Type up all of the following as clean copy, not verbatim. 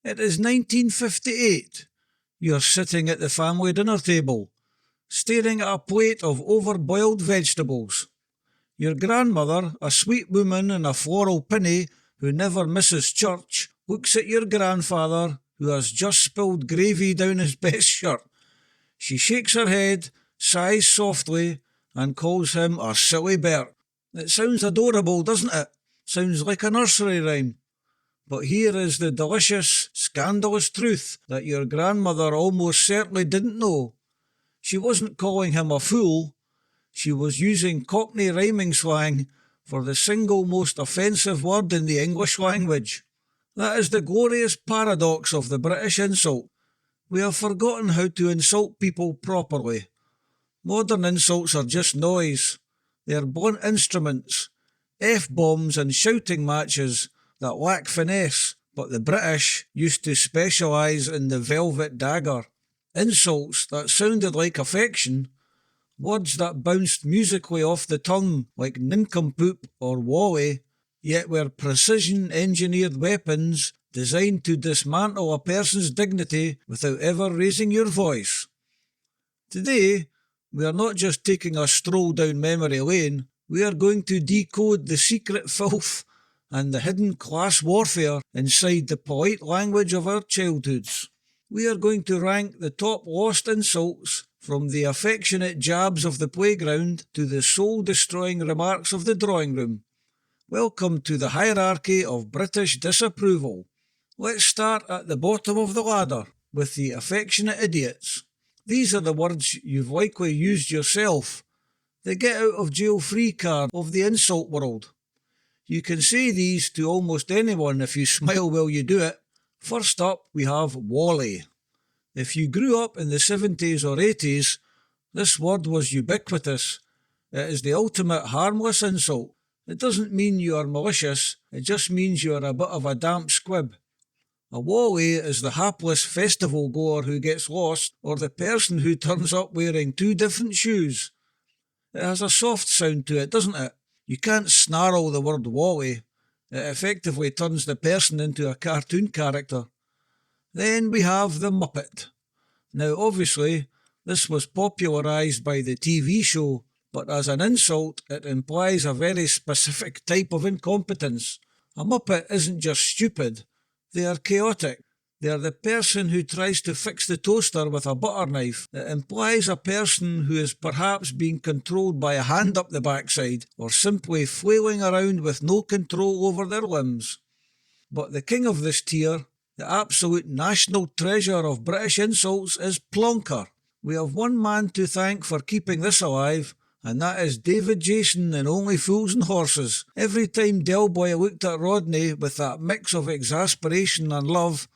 It is 1958. You're sitting at the family dinner table, staring at a plate of overboiled vegetables. Your grandmother, a sweet woman in a floral pinny who never misses church, looks at your grandfather, who has just spilled gravy down his best shirt. She shakes her head, sighs softly, and calls him a silly Berk. It sounds adorable, doesn't it? Sounds like a nursery rhyme. But here is the delicious, scandalous truth that your grandmother almost certainly didn't know. She wasn't calling him a fool. She was using Cockney Rhyming Slang for the single most offensive word in the English language. That is the glorious paradox of the British insult. We have forgotten how to insult people properly. Modern insults are just noise. They are blunt instruments, F-bombs and shouting matches that lack finesse, but the British used to specialise in the velvet dagger. Insults that sounded like affection, words that bounced musically off the tongue like nincompoop or Wally, yet were precision-engineered weapons designed to dismantle a person's dignity without ever raising your voice. Today, we are not just taking a stroll down memory lane, we are going to decode the secret filth and the hidden class warfare inside the polite language of our childhoods. We are going to rank the top lost insults from the affectionate jabs of the playground to the soul-destroying remarks of the drawing room. Welcome to the hierarchy of British disapproval. Let's start at the bottom of the ladder with the affectionate idiots. These are the words you've likely used yourself, the get-out-of-jail-free card of the insult world. You can say these to almost anyone if you smile while you do it. First up, we have Wally. If you grew up in the 70s or 80s, this word was ubiquitous. It is the ultimate harmless insult. It doesn't mean you are malicious, it just means you are a bit of a damp squib. A Wally is the hapless festival goer who gets lost, or the person who turns up wearing two different shoes. It has a soft sound to it, doesn't it? You can't snarl the word Wally. It effectively turns the person into a cartoon character. Then we have the Muppet. Now obviously, this was popularised by the TV show, but as an insult it implies a very specific type of incompetence. A Muppet isn't just stupid, they are chaotic. They are the person who tries to fix the toaster with a butter knife. It implies a person who is perhaps being controlled by a hand up the backside, or simply flailing around with no control over their limbs. But the king of this tier, the absolute national treasure of British insults, is Plonker. We have one man to thank for keeping this alive, and that is David Jason in Only Fools and Horses. Every time Del Boy looked at Rodney with that mix of exasperation and love,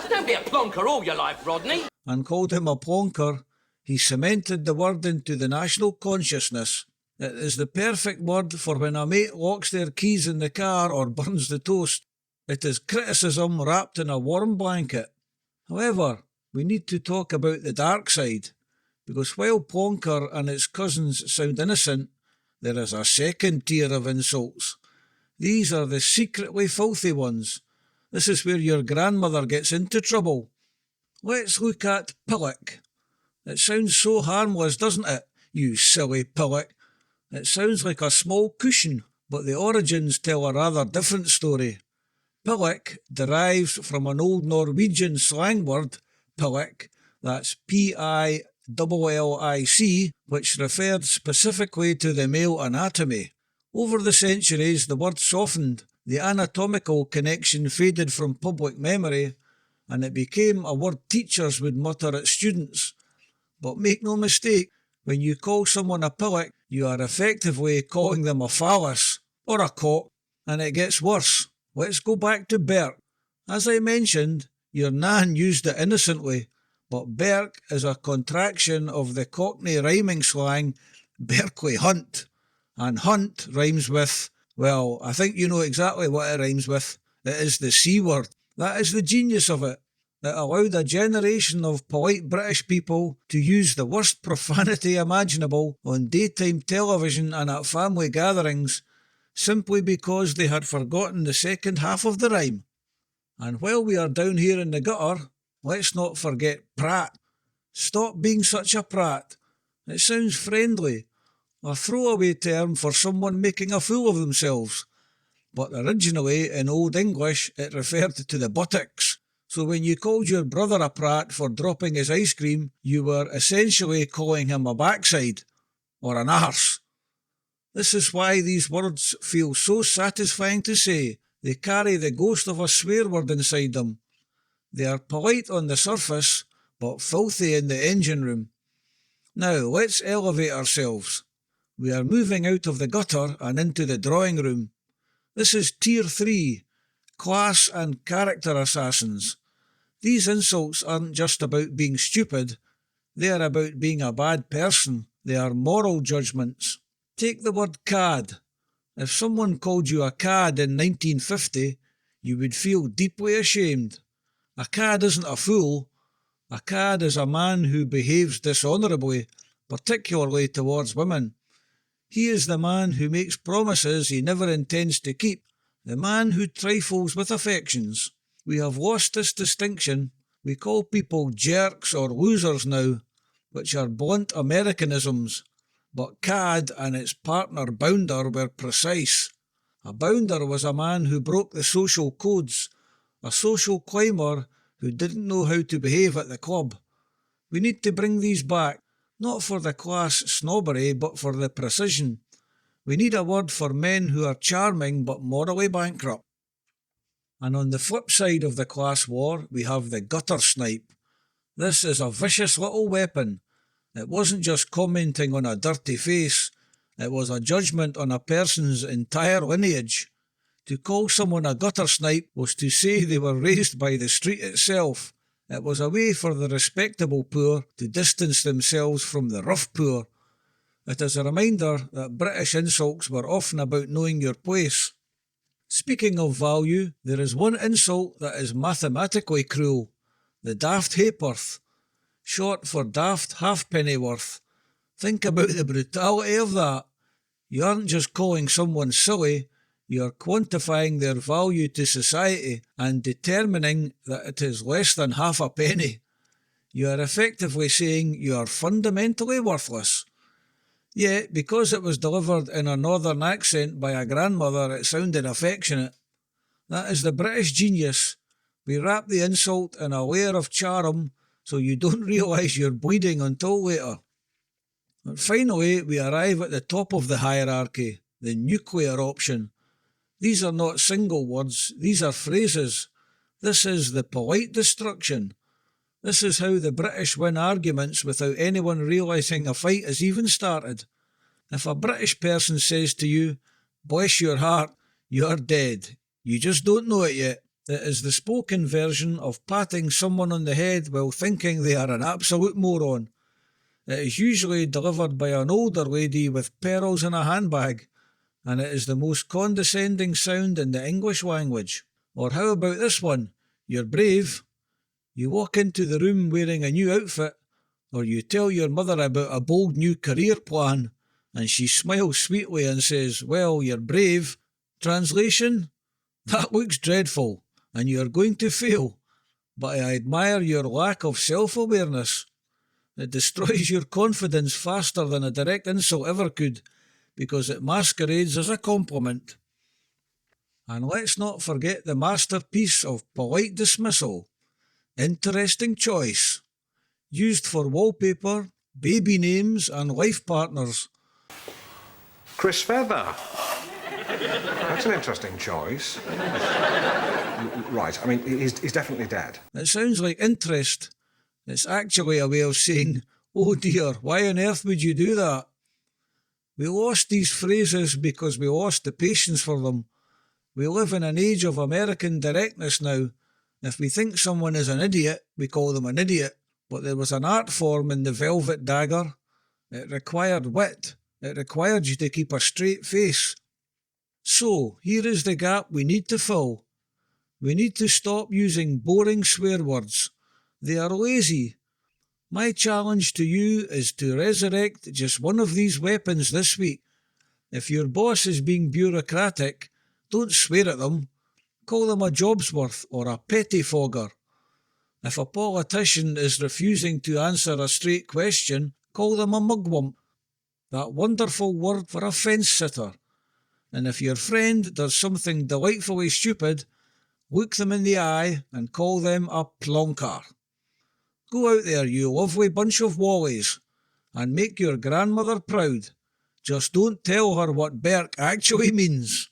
"Don't be a plonker all your life, Rodney," and called him a plonker, he cemented the word into the national consciousness. It is the perfect word for when a mate locks their keys in the car or burns the toast. It is criticism wrapped in a warm blanket. However, we need to talk about the dark side, because while plonker and its cousins sound innocent, there is a second tier of insults. These are the secretly filthy ones. This is where your grandmother gets into trouble. Let's look at Pillock. It sounds so harmless, doesn't it? You silly Pillock. It sounds like a small cushion, but the origins tell a rather different story. Pillock derives from an old Norwegian slang word, pillock, that's Pillic, which referred specifically to the male anatomy. Over the centuries, the word softened, the anatomical connection faded from public memory, and it became a word teachers would mutter at students. But make no mistake, when you call someone a pillock, you are effectively calling them a phallus, or a cock, and it gets worse. Let's go back to Berk. As I mentioned, your nan used it innocently, but Berk is a contraction of the Cockney rhyming slang Berkeley Hunt, and hunt rhymes with, well, I think you know exactly what it rhymes with. It is the C word. That is the genius of it. It allowed a generation of polite British people to use the worst profanity imaginable on daytime television and at family gatherings, simply because they had forgotten the second half of the rhyme. And while we are down here in the gutter, let's not forget Pratt. Stop being such a prat. It sounds friendly, a throwaway term for someone making a fool of themselves. But originally, in Old English, it referred to the buttocks. So when you called your brother a prat for dropping his ice cream, you were essentially calling him a backside, or an arse. This is why these words feel so satisfying to say. They carry the ghost of a swear word inside them. They are polite on the surface, but filthy in the engine room. Now, let's elevate ourselves. We are moving out of the gutter and into the drawing room. This is Tier 3, class and character assassins. These insults aren't just about being stupid, they are about being a bad person. They are moral judgments. Take the word cad. If someone called you a cad in 1950, you would feel deeply ashamed. A cad isn't a fool. A cad is a man who behaves dishonourably, particularly towards women. He is the man who makes promises he never intends to keep, the man who trifles with affections. We have lost this distinction. We call people jerks or losers now, which are blunt Americanisms, but cad and its partner bounder were precise. A bounder was a man who broke the social codes, a social climber who didn't know how to behave at the club. We need to bring these back, not for the class snobbery, but for the precision. We need a word for men who are charming but morally bankrupt. And on the flip side of the class war, we have the gutter snipe. This is a vicious little weapon. It wasn't just commenting on a dirty face, it was a judgment on a person's entire lineage. To call someone a gutter snipe was to say they were raised by the street itself. It was a way for the respectable poor to distance themselves from the rough poor. It is a reminder that British insults were often about knowing your place. Speaking of value, there is one insult that is mathematically cruel, the Daft Ha'porth, short for Daft Halfpennyworth. Think about the brutality of that. You aren't just calling someone silly, you are quantifying their value to society and determining that it is less than half a penny. You are effectively saying you are fundamentally worthless. Yet, because it was delivered in a northern accent by a grandmother, it sounded affectionate. That is the British genius. We wrap the insult in a layer of charm so you don't realise you're bleeding until later. And finally, we arrive at the top of the hierarchy, the nuclear option. These are not single words, these are phrases. This is the polite destruction. This is how the British win arguments without anyone realising a fight has even started. If a British person says to you, "Bless your heart, you're dead. You just don't know it yet," it is the spoken version of patting someone on the head while thinking they are an absolute moron. It is usually delivered by an older lady with pearls in a handbag, and it is the most condescending sound in the English language. Or how about this one? You're brave. You walk into the room wearing a new outfit, or you tell your mother about a bold new career plan, and she smiles sweetly and says, "Well, you're brave." Translation? That looks dreadful, and you are going to fail, but I admire your lack of self-awareness. It destroys your confidence faster than a direct insult ever could, because it masquerades as a compliment. And let's not forget the masterpiece of polite dismissal. Interesting choice. Used for wallpaper, baby names and life partners. Chris Feather. That's an interesting choice. Right, I mean, he's definitely dead. It sounds like interest. It's actually a way of saying, "Oh dear, why on earth would you do that?" We lost these phrases because we lost the patience for them. We live in an age of American directness now. If we think someone is an idiot, we call them an idiot. But there was an art form in the Velvet Dagger. It required wit. It required you to keep a straight face. So, here is the gap we need to fill. We need to stop using boring swear words. They are lazy. My challenge to you is to resurrect just one of these weapons this week. If your boss is being bureaucratic, don't swear at them. call them a Jobsworth or a pettifogger. If a politician is refusing to answer a straight question, call them a mugwump, that wonderful word for a fence-sitter. And if your friend does something delightfully stupid, look them in the eye and call them a plonker. Go out there, you lovely bunch of Wallies, and make your grandmother proud. Just don't tell her what Berk actually means.